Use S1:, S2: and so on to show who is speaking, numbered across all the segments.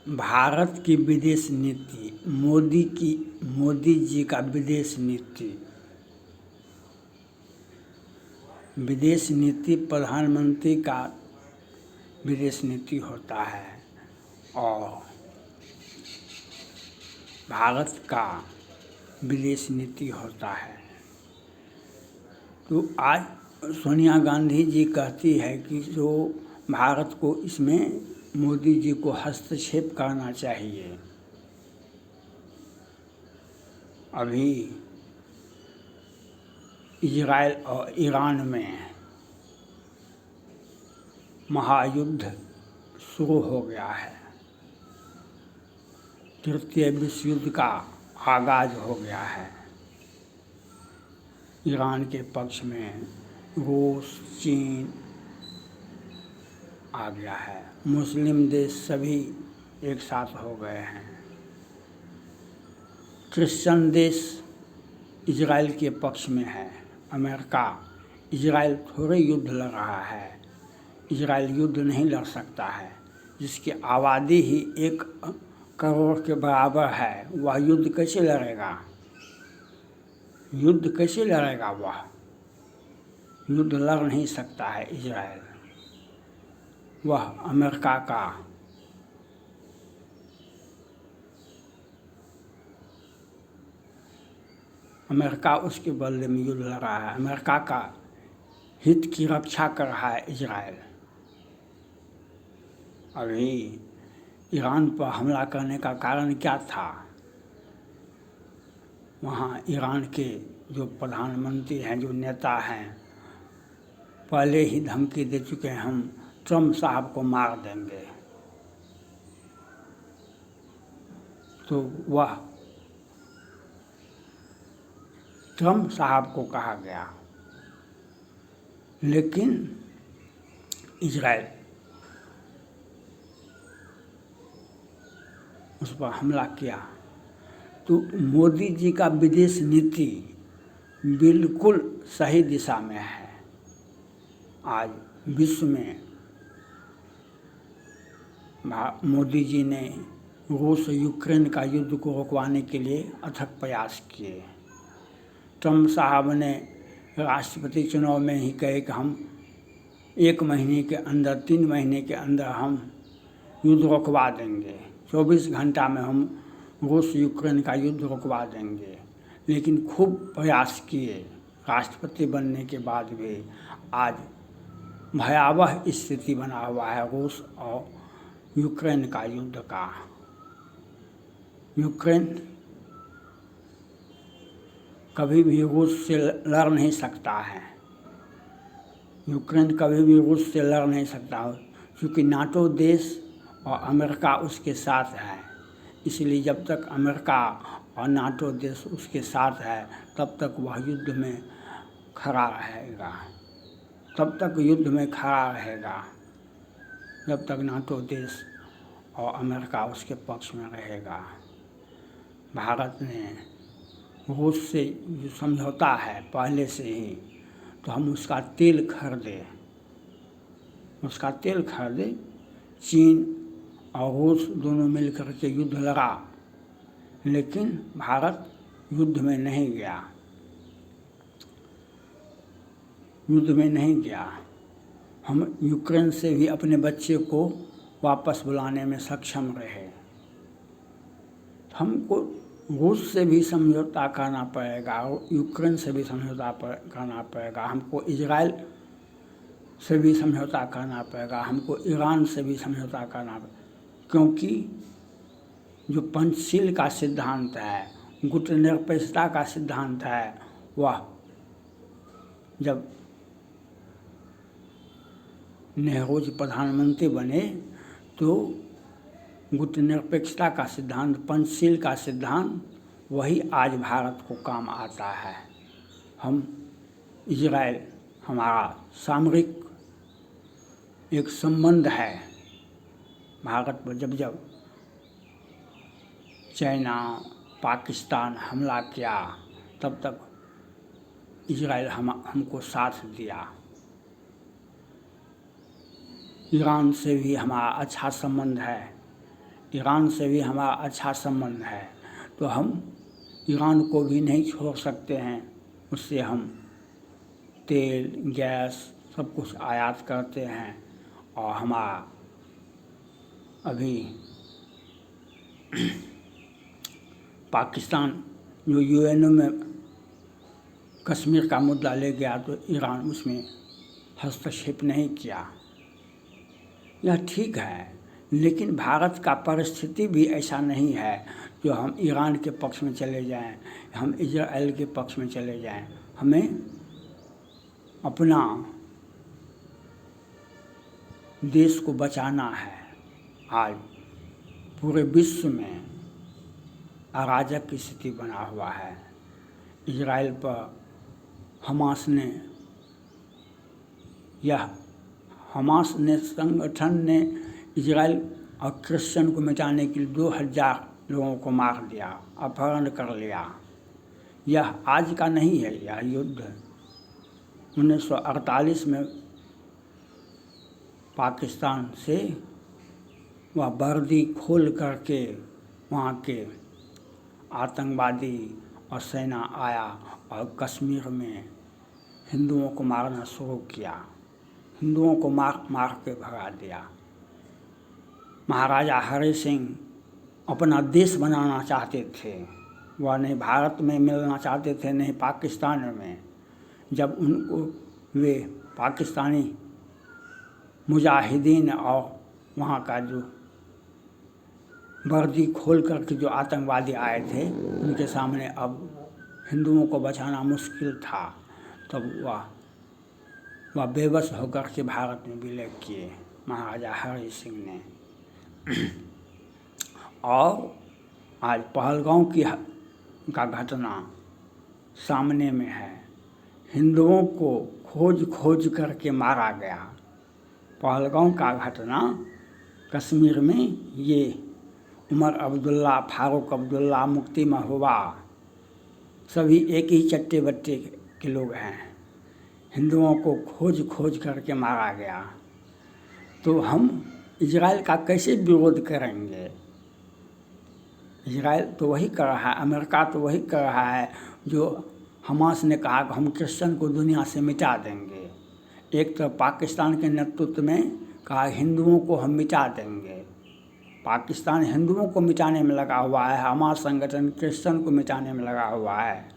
S1: भारत की विदेश नीति, मोदी जी का विदेश नीति। विदेश नीति प्रधानमंत्री का विदेश नीति होता है और भारत का विदेश नीति होता है। तो आज सोनिया गांधी जी कहती है कि जो भारत को इसमें मोदी जी को हस्तक्षेप करना चाहिए। अभी इजराइल और ईरान में महायुद्ध शुरू हो गया है। तृतीय विश्व युद्ध का आगाज हो गया है। ईरान के पक्ष में रूस, चीन आ गया है। मुस्लिम देश सभी एक साथ हो गए हैं। क्रिश्चियन देश इजराइल के पक्ष में है। अमेरिका, इजराइल थोड़े युद्ध लड़ रहा है। इजराइल युद्ध नहीं लड़ सकता है। जिसकी आबादी ही 1 करोड़ के बराबर है, वह युद्ध कैसे लड़ेगा? युद्ध कैसे लड़ेगा? वह युद्ध लड़ नहीं सकता है इजराइल। वह अमेरिका उसके बदले में युद्ध लड़ रहा है। अमेरिका का हित की रक्षा कर रहा है इजराइल। अभी ईरान पर हमला करने का कारण क्या था? वहाँ ईरान के जो प्रधानमंत्री हैं, जो नेता हैं, पहले ही धमकी दे चुके हैं, हम ट्रम्प साहब को मार देंगे। तो वह ट्रम्प साहब को कहा गया, लेकिन इजराइल उस पर हमला किया। तो मोदी जी का विदेश नीति बिल्कुल सही दिशा में है। आज विश्व में मोदी जी ने रूस यूक्रेन का युद्ध को रोकवाने के लिए अथक प्रयास किए। ट्रम्प साहब ने राष्ट्रपति चुनाव में ही कहे कि हम 1 महीने के अंदर, 3 महीने के अंदर हम युद्ध रोकवा देंगे। 24 घंटा में हम रूस यूक्रेन का युद्ध रोकवा देंगे। लेकिन खूब प्रयास किए। राष्ट्रपति बनने के बाद भी आज भयावह स्थिति बना हुआ है रूस और यूक्रेन का युद्ध का। यूक्रेन कभी भी रूस से लड़ नहीं सकता है। यूक्रेन कभी भी रूस से लड़ नहीं सकता, क्योंकि नाटो देश और अमेरिका उसके साथ है। इसलिए जब तक अमेरिका और नाटो देश उसके साथ है, तब तक वह युद्ध में खड़ा रहेगा। तब तक युद्ध में खड़ा रहेगा जब तक नाटो देश और अमेरिका उसके पक्ष में रहेगा। भारत ने रूस से जो समझौता है पहले से ही, तो हम उसका तेल खरीदे। चीन और रूस दोनों मिलकर के युद्ध लड़ा, लेकिन भारत युद्ध में नहीं गया। हम यूक्रेन से भी अपने बच्चे को वापस बुलाने में सक्षम रहे। हमको रूस से भी समझौता करना पड़ेगा, यूक्रेन से भी समझौता करना पड़ेगा, हमको इजराइल से भी समझौता करना पड़ेगा, हमको ईरान से भी समझौता करना पड़ेगा। क्योंकि जो पंचशील का सिद्धांत है, गुटनिरपेक्षता का सिद्धांत है, वह जब नेहरू जी प्रधानमंत्री बने तो गुटनिरपेक्षता का सिद्धांत, पंचशील का सिद्धांत, वही आज भारत को काम आता है। हम इजराइल, हमारा सामरिक एक संबंध है भारत पर। जब चाइना, पाकिस्तान हमला किया, तब तक इजराइल हमको साथ दिया। ईरान से भी हमारा अच्छा संबंध है, ईरान से भी हमारा अच्छा संबंध है, तो हम ईरान को भी नहीं छोड़ सकते हैं। उससे हम तेल, गैस सब कुछ आयात करते हैं। और हमारा अभी पाकिस्तान जो यूएन में कश्मीर का मुद्दा ले गया तो ईरान उसमें हस्तक्षेप नहीं किया। यह ठीक है, लेकिन भारत का परिस्थिति भी ऐसा नहीं है जो हम ईरान के पक्ष में चले जाएं, हम इजराइल के पक्ष में चले जाएं। हमें अपना देश को बचाना है। आज पूरे विश्व में अराजक की स्थिति बना हुआ है। इजराइल पर हमास ने संगठन ने इजराइल और क्रिश्चियन को मिटाने के लिए 2000 लोगों को मार दिया, अपहरण कर लिया। यह आज का नहीं है, यह युद्ध 1948 में पाकिस्तान से वह वर्दी खोल करके वहाँ के आतंकवादी और सेना आया और कश्मीर में हिंदुओं को मारना शुरू किया, हिंदुओं को मार के भगा दिया। महाराजा हरि सिंह अपना देश बनाना चाहते थे, वह नहीं भारत में मिलना चाहते थे, नहीं पाकिस्तान में। जब उनको वे पाकिस्तानी मुजाहिदीन और वहाँ का जो वर्दी खोल करके जो आतंकवादी आए थे, उनके सामने अब हिंदुओं को बचाना मुश्किल था। तब वह बेबस होकर के भारत में विलय किए महाराजा हरि सिंह ने। और आज पहलगांव का घटना सामने में है। हिंदुओं को खोज करके मारा गया। पहलगांव का घटना कश्मीर में ये उमर अब्दुल्ला, फारूक अब्दुल्ला, मुफ्ती महबूबा सभी एक ही चट्टे बट्टे के लोग हैं। हिंदुओं को खोज करके मारा गया। तो हम इजराइल का कैसे विरोध करेंगे? इजराइल तो वही कर रहा है, अमेरिका तो वही कर रहा है जो हमास ने कहा कि हम क्रिश्चियन को दुनिया से मिटा देंगे। एक तो पाकिस्तान के नेतृत्व में कहा हिंदुओं को हम मिटा देंगे। पाकिस्तान हिंदुओं को मिटाने में लगा हुआ है, हमास संगठन क्रिश्चियन को मिटाने में लगा हुआ है।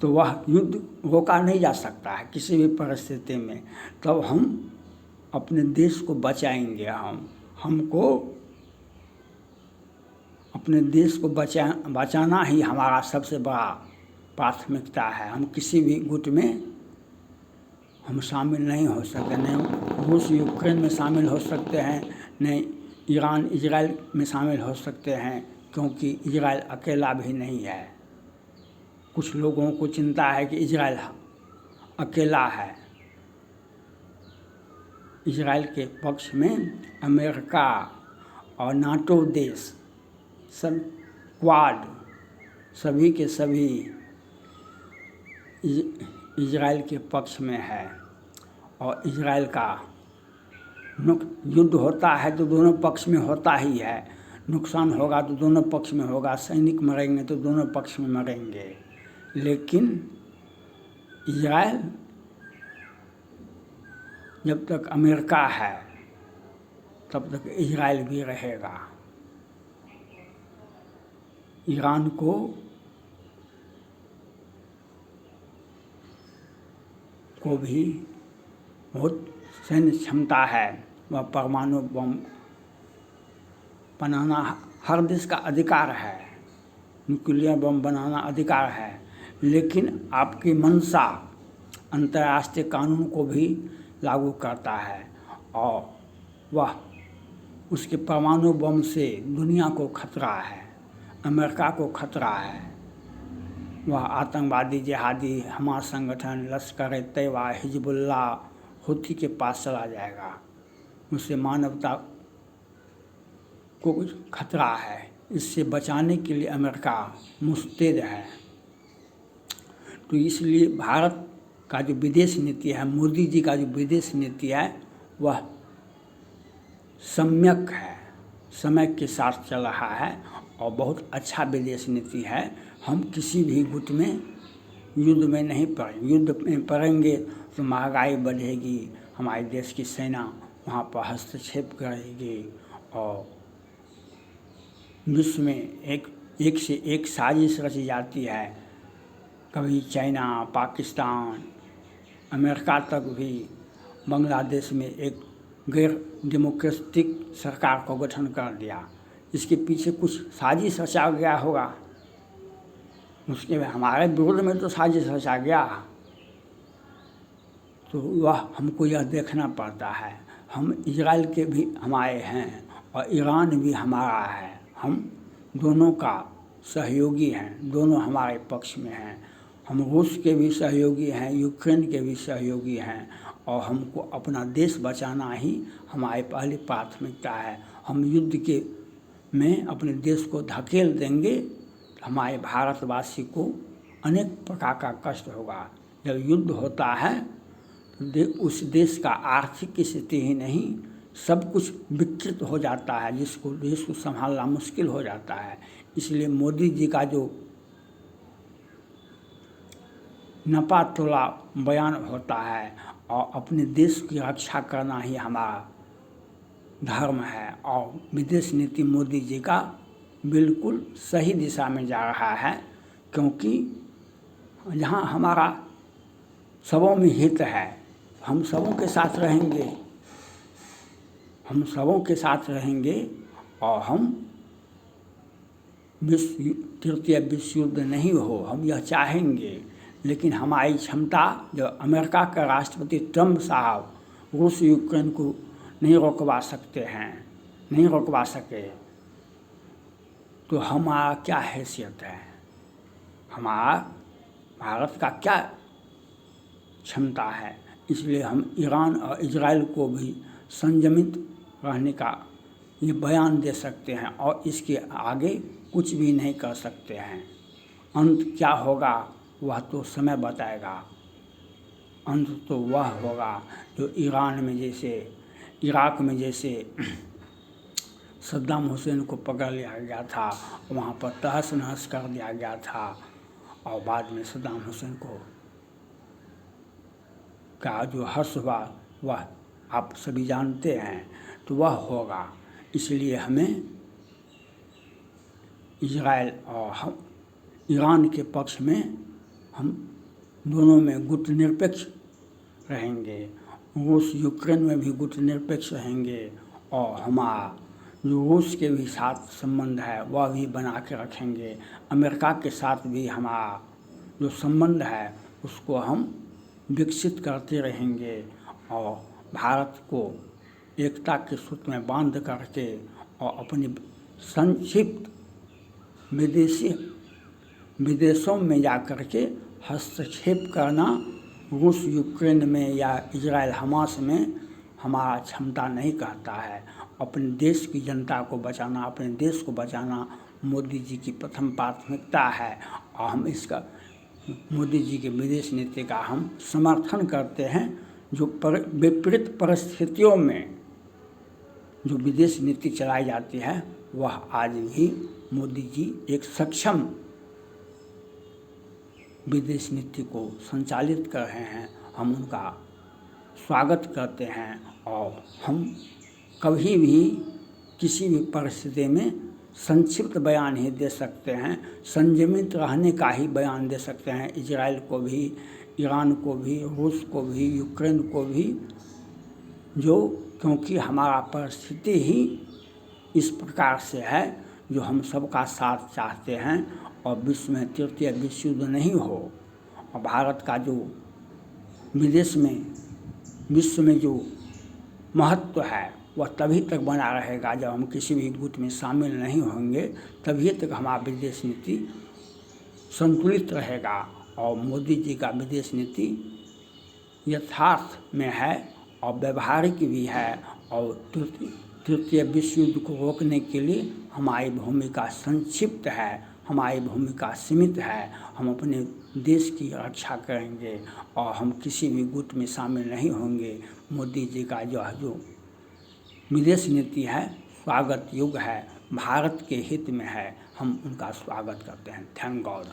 S1: तो वह युद्ध रोका नहीं जा सकता है किसी भी परिस्थिति में। तब हम अपने देश को बचाएंगे। हमको अपने देश को बचाना ही हमारा सबसे बड़ा प्राथमिकता है। हम किसी भी गुट में हम शामिल नहीं हो सकते, नहीं रूस यूक्रेन में शामिल हो सकते हैं, नहीं ईरान इजराइल में शामिल हो सकते हैं, क्योंकि इजराइल अकेला भी नहीं है। कुछ लोगों को चिंता है कि इजराइल अकेला है। इजराइल के पक्ष में अमेरिका और नाटो देश सब क्वाड सभी के सभी इजराइल के पक्ष में है। और इजराइल का युद्ध होता है तो दोनों पक्ष में होता ही है। नुकसान होगा तो दोनों पक्ष में होगा, सैनिक मरेंगे तो दोनों पक्ष में मरेंगे। लेकिन इजराइल जब तक अमेरिका है तब तक इजराइल भी रहेगा। ईरान को भी बहुत सैन्य क्षमता है, वह परमाणु बम बनाना हर देश का अधिकार है, न्यूक्लियर बम बनाना अधिकार है। लेकिन आपकी मंशा अंतर्राष्ट्रीय कानून को भी लागू करता है और वह उसके परमाणु बम से दुनिया को खतरा है, अमेरिका को खतरा है। वह आतंकवादी जिहादी हमास संगठन लश्कर तैयबा हिजबुल्लाह हुती के पास चला जाएगा। उससे मानवता को खतरा है। इससे बचाने के लिए अमेरिका मुस्तैद है। तो इसलिए भारत का जो विदेश नीति है, मोदी जी का जो विदेश नीति है, वह सम्यक है, समय के साथ चल रहा है और बहुत अच्छा विदेश नीति है। हम किसी भी गुट में युद्ध में नहीं पड़ेंगे। युद्ध में पड़ेंगे तो महंगाई बढ़ेगी, हमारे देश की सेना वहाँ पर हस्तक्षेप करेगी और विश्व में एक से एक साजिश रची जाती है। कभी चाइना, पाकिस्तान, अमेरिका तक भी बांग्लादेश में एक गैर डेमोक्रेटिक सरकार को गठन कर दिया। इसके पीछे कुछ साजिश रचा गया होगा, उसके हमारे विरोध में तो साजिश रचा गया, तो वह हमको यह देखना पड़ता है। हम इजराइल के भी हमारे हैं और ईरान भी हमारा है। हम दोनों का सहयोगी हैं, दोनों हमारे पक्ष में हैं। हम रूस के भी सहयोगी हैं, यूक्रेन के भी सहयोगी हैं और हमको अपना देश बचाना ही हमारी पहली प्राथमिकता है। हम युद्ध के में अपने देश को धकेल देंगे तो हमारे भारतवासी को अनेक प्रकार का कष्ट होगा। जब युद्ध होता है तो उस देश का आर्थिक स्थिति ही नहीं, सब कुछ विकृत हो जाता है, जिसको देश को संभालना मुश्किल हो जाता है। इसलिए मोदी जी का जो नपा तोला बयान होता है और अपने देश की रक्षा करना ही हमारा धर्म है और विदेश नीति मोदी जी का बिल्कुल सही दिशा में जा रहा है, क्योंकि जहाँ हमारा सबों में हित है, हम सबों के साथ रहेंगे, हम सबों के साथ रहेंगे और हम तृतीय विश्व युद्ध नहीं हो, हम यह चाहेंगे। लेकिन हमारी क्षमता, जब अमेरिका का राष्ट्रपति ट्रंप साहब रूस यूक्रेन को नहीं रोकवा सकते हैं, नहीं रोकवा सके, तो हमारा क्या हैसियत है, हमारा भारत का क्या क्षमता है। इसलिए हम ईरान और इजराइल को भी संयमित रहने का ये बयान दे सकते हैं और इसके आगे कुछ भी नहीं कर सकते हैं। अंत क्या होगा वह तो समय बताएगा। अंत तो वह होगा जो ईरान में जैसे, इराक में जैसे सद्दाम हुसैन को पकड़ लिया गया था, वहाँ पर तहस नहस कर दिया गया था और बाद में सद्दाम हुसैन को का जो हर्ष हुआ वह आप सभी जानते हैं, तो वह होगा। इसलिए हमें इजराइल और हम ईरान के पक्ष में हम दोनों में गुट निरपेक्ष रहेंगे, रूस यूक्रेन में भी गुट निरपेक्ष रहेंगे और हमारा जो रूस के भी साथ संबंध है वह भी बना के रखेंगे। अमेरिका के साथ भी हमारा जो संबंध है उसको हम विकसित करते रहेंगे और भारत को एकता के सूत्र में बांध करके और अपनी संक्षिप्त विदेशों में जा कर के हस्तक्षेप करना रूस यूक्रेन में या इजराइल हमास में हमारा क्षमता नहीं कहता है। अपने देश की जनता को बचाना, अपने देश को बचाना मोदी जी की प्रथम प्राथमिकता है और हम इसका मोदी जी के विदेश नीति का हम समर्थन करते हैं। जो विपरीत परिस्थितियों में जो विदेश नीति चलाई जाती है वह आज भी मोदी जी एक सक्षम विदेश नीति को संचालित कर रहे हैं। हम उनका स्वागत करते हैं और हम कभी भी किसी भी परिस्थिति में संक्षिप्त बयान ही दे सकते हैं, संयमित रहने का ही बयान दे सकते हैं। इजराइल को भी, ईरान को भी, रूस को भी, यूक्रेन को भी, जो क्योंकि हमारा परिस्थिति ही इस प्रकार से है जो हम सबका साथ चाहते हैं और विश्व में तृतीय विश्व युद्ध नहीं हो और भारत का जो विदेश में विश्व में जो महत्व है वह तभी तक बना रहेगा जब हम किसी भी गुट में शामिल नहीं होंगे, तभी तक हमारा विदेश नीति संतुलित रहेगा। और मोदी जी का विदेश नीति यथार्थ में है और व्यवहारिक भी है और तृतीय विश्व युद्ध को रोकने के लिए हमारी भूमिका संक्षिप्त है हमारी भूमिका सीमित है, हम अपने देश की रक्षा करेंगे और हम किसी भी गुट में शामिल नहीं होंगे। मोदी जी का जो विदेश नीति है स्वागत योग्य है, भारत के हित में है, हम उनका स्वागत करते हैं। Thank God.